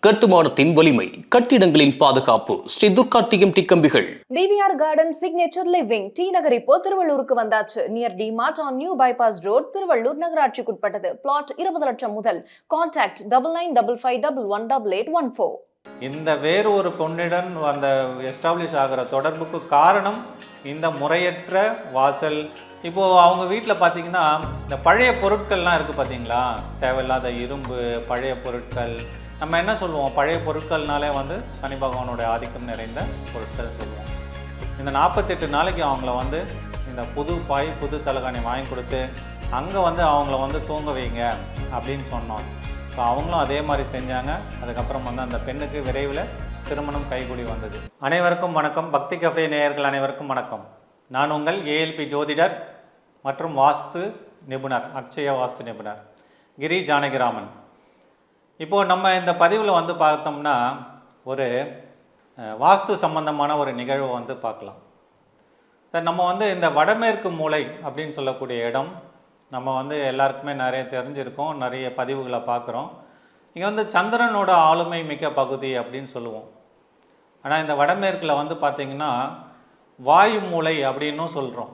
கட்டுமானத்தின் வலிமை, கட்டிடங்களின் பாதுகாப்பு. ஸ்ரீ துர்கா டிஎம்டி கம்பிகள். TVR garden signature living T Nagar இப்போ திருவள்ளூருக்கு வந்தாச்சு. Near D Mart on new bypass road, Tiruvallur நகராட்சிக்குட்பட்டது. பிளாட் 20 லட்சம் முதல். கான்டாக்ட் 9955518814. இந்த வேறு ஒரு பொண்ணுடன் அந்த எஸ்டாப்ளிஷ் ஆகிற தொடர்புக்கு காரணம் இந்த முறையற்ற வாசல். இப்போது அவங்க வீட்டில் பார்த்தீங்கன்னா இந்த பழைய பொருட்கள்லாம் இருக்குது பார்த்தீங்களா, தேவையில்லாத இரும்பு பழைய பொருட்கள். நம்ம என்ன சொல்லுவோம், பழைய பொருட்கள்னாலே வந்து சனி பகவானுடைய ஆதிக்கம் நிறைந்த பொருட்கள் சொல்லுவோம். இந்த 48 நாளைக்கு அவங்கள வந்து இந்த புது பாய் புது தலகாணி வாங்கி கொடுத்து அங்கே வந்து அவங்கள வந்து தூங்க வைங்க அப்படின்னு சொன்னோம். ஸோ அவங்களும் அதே மாதிரி செஞ்சாங்க. அதுக்கப்புறம் வந்து அந்த பெண்ணுக்கு விரைவில் திருமணம் கைகூடி வந்தது. அனைவருக்கும் வணக்கம். பக்தி கஃபே நேயர்கள் அனைவருக்கும் வணக்கம். நான் உங்கள் ஏஎல்பி ஜோதிடர் மற்றும் வாஸ்து நிபுணர், அக்ஷய வாஸ்து நிபுணர் கிரி ஜானகிராமன். இப்போது நம்ம இந்த பதிவில் வந்து பார்த்தோம்னா ஒரு வாஸ்து சம்பந்தமான ஒரு நிகழ்வை வந்து பார்க்கலாம். சார், நம்ம வந்து இந்த வடமேற்கு மூலை அப்படின்னு சொல்லக்கூடிய இடம் நம்ம வந்து எல்லாருக்குமே நிறைய தெரிஞ்சிருக்கோம், நிறைய பதிவுகளை பார்க்குறோம். இங்கே வந்து சந்திரனோட ஆளுமை மிக்க பகுதி அப்படின்னு சொல்லுவோம். ஆனால் இந்த வடமேற்கில் வந்து பார்த்திங்கன்னா வாயு மூலை அப்படின்னும் சொல்கிறோம்.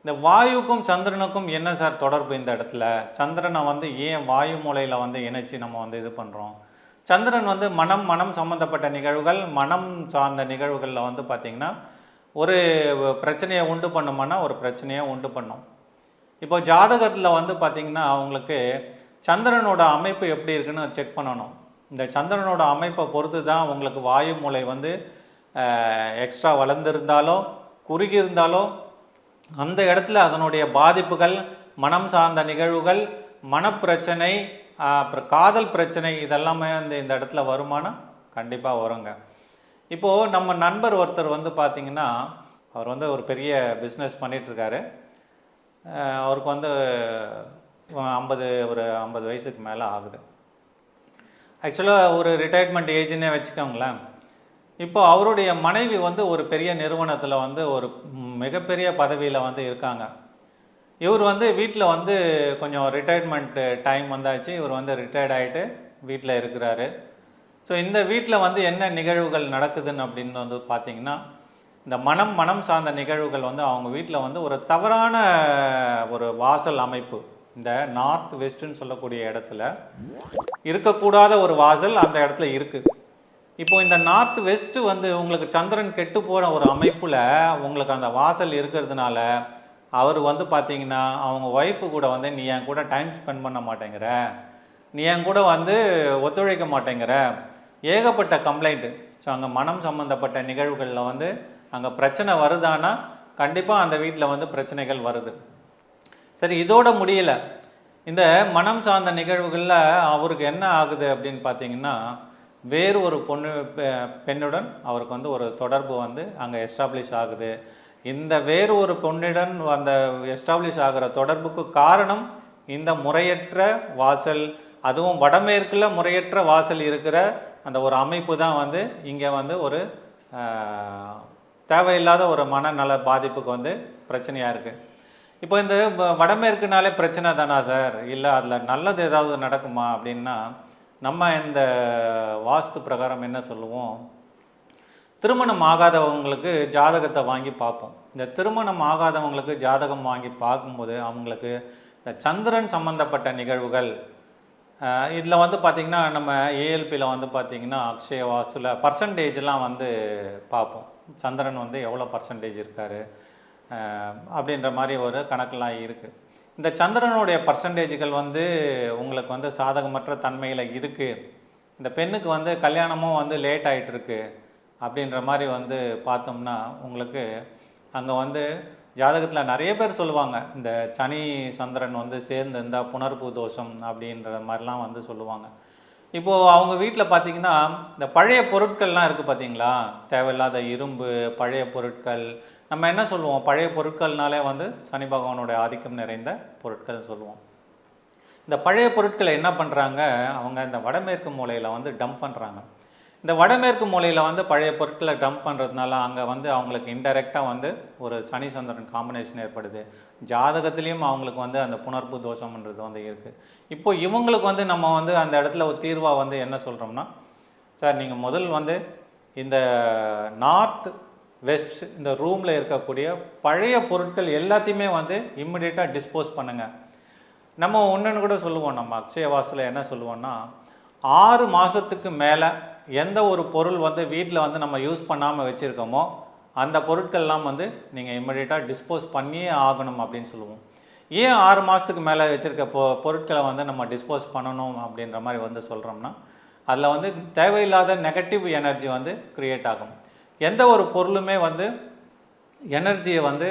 இந்த வாயுக்கும் சந்திரனுக்கும் என்ன சார் தொடர்பு இந்த இடத்துல? சந்திரனை வந்து ஏன் வாயு மூலையில் வந்து இணைச்சி நம்ம வந்து இது பண்ணுறோம்? சந்திரன் வந்து மனம் சம்மந்தப்பட்ட நிகழ்வுகள், மனம் சார்ந்த நிகழ்வுகளில் வந்து பார்த்திங்கன்னா ஒரு பிரச்சனையை உண்டு பண்ணுமானா ஒரு பிரச்சனையை உண்டு பண்ணும். இப்போ ஜாதகத்தில் வந்து பார்த்திங்கன்னா அவங்களுக்கு சந்திரனோட அமைப்பு எப்படி இருக்குன்னு செக் பண்ணணும். இந்த சந்திரனோட அமைப்பை பொறுத்து தான் உங்களுக்கு வாயு மூலை வந்து எக்ஸ்ட்ரா வளர்ந்துருந்தாலோ குறுகி இருந்தாலோ அந்த இடத்துல அதனுடைய பாதிப்புகள், மனம் சார்ந்த நிகழ்வுகள், மனப்பிரச்சனை, அப்புறம் காதல் பிரச்சனை, இதெல்லாமே வந்து இந்த இடத்துல வருமானம் கண்டிப்பாக வருங்க. இப்போது நம்ம நண்பர் ஒருத்தர் வந்து பார்த்திங்கன்னா அவர் வந்து ஒரு பெரிய பிஸ்னஸ் பண்ணிகிட்ருக்காரு. அவருக்கு வந்து 50 வயசுக்கு மேலே ஆகுது. ஆக்சுவலாக ஒரு ரிட்டையர்மெண்ட் ஏஜ்னே வச்சுக்கோங்களேன். இப்போ அவருடைய மனைவி வந்து ஒரு பெரிய நிறுவனத்தில் வந்து ஒரு மிகப்பெரிய பதவியில் வந்து இருக்காங்க. இவர் வந்து வீட்டில் வந்து கொஞ்சம் ரிட்டையர்மெண்ட் டைம் வந்தாச்சு, இவர் வந்து ரிட்டையர்ட் ஆகிட்டு வீட்டில் இருக்கிறாரு. ஸோ இந்த வீட்டில் வந்து என்ன நிகழ்வுகள் நடக்குதுன்னு அப்படின்னு வந்து பார்த்திங்கன்னா இந்த மனம் சார்ந்த நிகழ்வுகள் வந்து அவங்க வீட்டில் வந்து ஒரு தவறான ஒரு வாசல் அமைப்பு, இந்த நார்த் வெஸ்ட்டுன்னு சொல்லக்கூடிய இடத்துல இருக்கக்கூடாத ஒரு வாசல் அந்த இடத்துல இருக்குது. இப்போது இந்த நார்த் வெஸ்ட்டு வந்து உங்களுக்கு சந்திரன் கெட்டு போகிற ஒரு அமைப்பில் உங்களுக்கு அந்த வாசல் இருக்கிறதுனால அவர் வந்து பார்த்திங்கன்னா அவங்க ஒய்ஃபு கூட வந்து நீ என் கூட டைம் ஸ்பெண்ட் பண்ண மாட்டேங்கிற, நீ என் கூட வந்து ஒத்துழைக்க மாட்டேங்கிற, ஏகப்பட்ட கம்ப்ளைண்ட்டு. ஸோ அங்கே மனம் சம்மந்தப்பட்ட நிகழ்வுகளில் வந்து அங்கே பிரச்சனை வருதானா கண்டிப்பாக அந்த வீட்டில் வந்து பிரச்சனைகள் வருது. சரி, இதோட முடியலை. இந்த மனம் சார்ந்த நிகழ்வுகளில் அவருக்கு என்ன ஆகுது அப்படின்னு பார்த்திங்கன்னா வேறு ஒரு பெண்ணுடன் அவருக்கு வந்து ஒரு தொடர்பு வந்து அங்கே எஸ்டாப்ளிஷ் ஆகுது. இந்த வேறு ஒரு பெண்ணுடன் அந்த எஸ்டாப்ளிஷ் ஆகிற தொடர்புக்கு காரணம் இந்த முறையற்ற வாசல், அதுவும் வடமேற்கில் முறையற்ற வாசல் இருக்கிற அந்த ஒரு அமைப்பு தான் வந்து இங்கே வந்து ஒரு தேவையில்லாத ஒரு மனநல பாதிப்புக்கு வந்து பிரச்சனையாக இருக்குது. இப்போ இந்த வடமேற்குனாலே பிரச்சனை தானா சார், இல்லை அதில் நல்லது ஏதாவது நடக்குமா அப்படின்னா நம்ம இந்த வாஸ்து பிரகாரம் என்ன சொல்லுவோம், திருமணம் ஆகாதவங்களுக்கு ஜாதகத்தை வாங்கி பார்ப்போம். இந்த திருமணம் ஆகாதவங்களுக்கு ஜாதகம் வாங்கி பார்க்கும்போது அவங்களுக்கு இந்த சந்திரன் சம்மந்தப்பட்ட நிகழ்வுகள் இதில் வந்து பார்த்திங்கன்னா நம்ம ஏஎல்பியில் வந்து பார்த்திங்கன்னா அக்ஷய வாஸ்துவில் பர்சன்டேஜ்லாம் வந்து பார்ப்போம். சந்திரன் வந்து எவ்வளோ பர்சன்டேஜ் இருக்கார் அப்படின்ற மாதிரி ஒரு கணக்கெலாம் இருக்குது. இந்த சந்திரனுடைய பர்சன்டேஜுகள் வந்து உங்களுக்கு வந்து சாதகமற்ற தன்மையில் இருக்குது. இந்த பெண்ணுக்கு வந்து கல்யாணமும் வந்து லேட் ஆகிட்டுருக்கு அப்படின்ற மாதிரி வந்து பார்த்தோம்னா உங்களுக்கு அங்கே வந்து ஜாதகத்தில் நிறைய பேர் சொல்லுவாங்க, இந்த சனி சந்திரன் வந்து சேர்ந்து இருந்தால் புனர்பூ தோஷம் அப்படின்ற மாதிரிலாம் வந்து சொல்லுவாங்க. இப்போது அவங்க வீட்டில் பார்த்திங்கன்னா இந்த பழைய பொருட்கள்லாம் இருக்குது பார்த்தீங்களா, தேவையில்லாத இரும்பு பழைய பொருட்கள். நம்ம என்ன சொல்லுவோம், பழைய பொருட்கள்னாலே வந்து சனி பகவானுடைய ஆதிக்கம் நிறைந்த பொருட்கள் சொல்லுவோம். இந்த பழைய பொருட்களை என்ன பண்ணுறாங்க, அவங்க இந்த வடமேற்கு மூலையில் வந்து டம்ப் பண்ணுறாங்க. இந்த வடமேற்கு மூலையில் வந்து பழைய பொருட்களை டம்ப் பண்ணுறதுனால அங்கே வந்து அவங்களுக்கு இன்டெரக்டாக வந்து ஒரு சனி சந்திரன் காம்பினேஷன் ஏற்படுது. ஜாதகத்துலேயும் அவங்களுக்கு வந்து அந்த புணர்ப்பு தோஷம்ன்றது வந்து இருக்குது. இப்போ இவங்களுக்கு வந்து நம்ம வந்து அந்த இடத்துல ஒரு தீர்வாக வந்து என்ன சொல்கிறோம்னா, சார் நீங்கள் முதல் வந்து இந்த நார்த் வெஸ்ட் இந்த ரூமில் இருக்கக்கூடிய பழைய பொருட்கள் எல்லாத்தையுமே வந்து இம்மிடியேட்டாக டிஸ்போஸ் பண்ணுங்கள். நம்ம ஒன்றுன்னு கூட சொல்லுவோம், நம்ம அக்ஷய வாசலில் என்ன சொல்லுவோம்னா 6 மாதத்துக்கு மேலே எந்த ஒரு பொருள் வந்து வீட்டில் வந்து நம்ம யூஸ் பண்ணாமல் வச்சுருக்கோமோ அந்த பொருட்கள்லாம் வந்து நீங்கள் இம்மிடியேட்டாக டிஸ்போஸ் பண்ணியே ஆகணும் அப்படின்னு சொல்லுவோம். ஏன் 6 மாதத்துக்கு மேலே வச்சுருக்க பொருட்களை வந்து நம்ம டிஸ்போஸ் பண்ணணும் அப்படின்ற மாதிரி வந்து சொல்கிறோம்னா, அதில் வந்து தேவையில்லாத நெகட்டிவ் எனர்ஜி வந்து க்ரியேட் ஆகும். எந்த ஒரு பொருளுமே வந்து எனர்ஜியை வந்து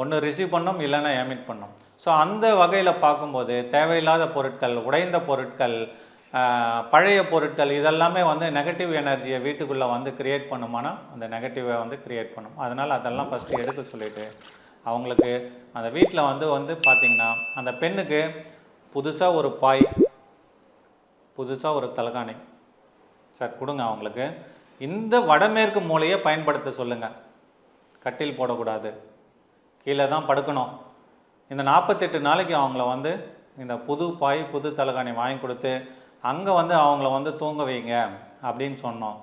ஒன்று ரிசீவ் பண்ணும், இல்லைன்னா எமிட் பண்ணும். ஸோ அந்த வகையில் பார்க்கும்போது தேவையில்லாத பொருட்கள், உடைந்த பொருட்கள், பழைய பொருட்கள் இதெல்லாமே வந்து நெகட்டிவ் எனர்ஜியை வீட்டுக்குள்ளே வந்து க்ரியேட் பண்ணுமானா அந்த நெகட்டிவை வந்து க்ரியேட் பண்ணும். அதனால் அதெல்லாம் ஃபஸ்ட்டு எடுக்க சொல்லிவிட்டு அவங்களுக்கு அந்த வீட்டில் வந்து பார்த்திங்கன்னா அந்த பெண்ணுக்கு புதுசாக ஒரு பாய், புதுசாக ஒரு தலகாணி சார் கொடுங்க அவங்களுக்கு. இந்த வடமேற்கு மூலையை பயன்படுத்த சொல்லுங்கள். கட்டில் போடக்கூடாது, கீழே தான் படுக்கணும். இந்த 48 நாளைக்கு அவங்கள வந்து இந்த புது பாய் புது தலகாணி வாங்கி கொடுத்து அங்கே வந்து அவங்கள வந்து தூங்க வைங்க அப்படின்னு சொன்னோம்.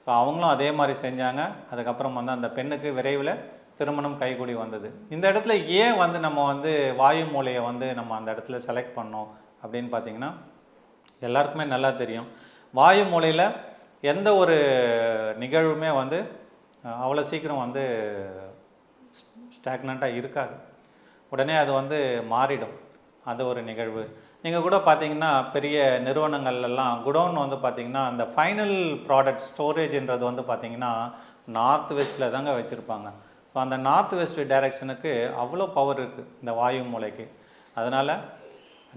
ஸோ அவங்களும் அதே மாதிரி செஞ்சாங்க. அதுக்கப்புறம் வந்து அந்த பெண்ணுக்கு விரைவில் திருமணம் கைகூடி வந்தது. இந்த இடத்துல ஏன் வந்து நம்ம வந்து வாயு மூலையை வந்து நம்ம அந்த இடத்துல செலக்ட் பண்ணோம் அப்படின்னு பார்த்திங்கன்னா, எல்லாருக்குமே நல்லா தெரியும் வாயு மூலையில் எந்த ஒரு நிகழ்வுமே வந்து அவ்வளோ சீக்கிரம் வந்து ஸ்டாக்னண்ட்டாக இருக்காது. உடனே அது வந்து மாறிடும். அது ஒரு நிகழ்வு. நீங்கள் கூட பார்த்தீங்கன்னா பெரிய நிறுவனங்கள்லாம் குடோன் வந்து பார்த்திங்கன்னா அந்த ஃபைனல் ப்ராடக்ட் ஸ்டோரேஜ்ன்றது வந்து பார்த்திங்கன்னா நார்த் வெஸ்ட்டில் தாங்க வச்சுருப்பாங்க. ஸோ அந்த நார்த் வெஸ்ட் டைரெக்ஷனுக்கு அவ்வளோ பவர் இருக்குது இந்த வாயு மூலைக்கு. அதனால்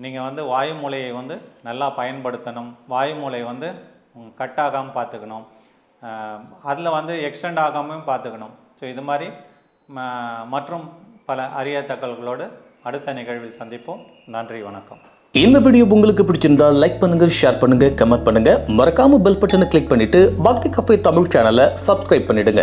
நீங்கள் வந்து வாயு மூலையை வந்து நல்லா பயன்படுத்தணும். வாயு மூலை வந்து கட் ஆகாமல் பார்த்துக்கணும். அதில் வந்து எக்ஸ்டெண்ட் ஆகாமல் பார்த்துக்கணும். ஸோ இது மாதிரி மற்றும் பல அரிய தகவல்களோடு அடுத்த நிகழ்வில் சந்திப்போம். நன்றி, வணக்கம். இந்த வீடியோ உங்களுக்கு பிடிச்சிருந்தா லைக் பண்ணுங்க, ஷேர் பண்ணுங்க, கமெண்ட் பண்ணுங்க. மறக்காம பெல் பட்டனை கிளிக் பண்ணிட்டு பக்தி கஃபே தமிழ் சேனலை சப்ஸ்கிரைப் பண்ணிடுங்க.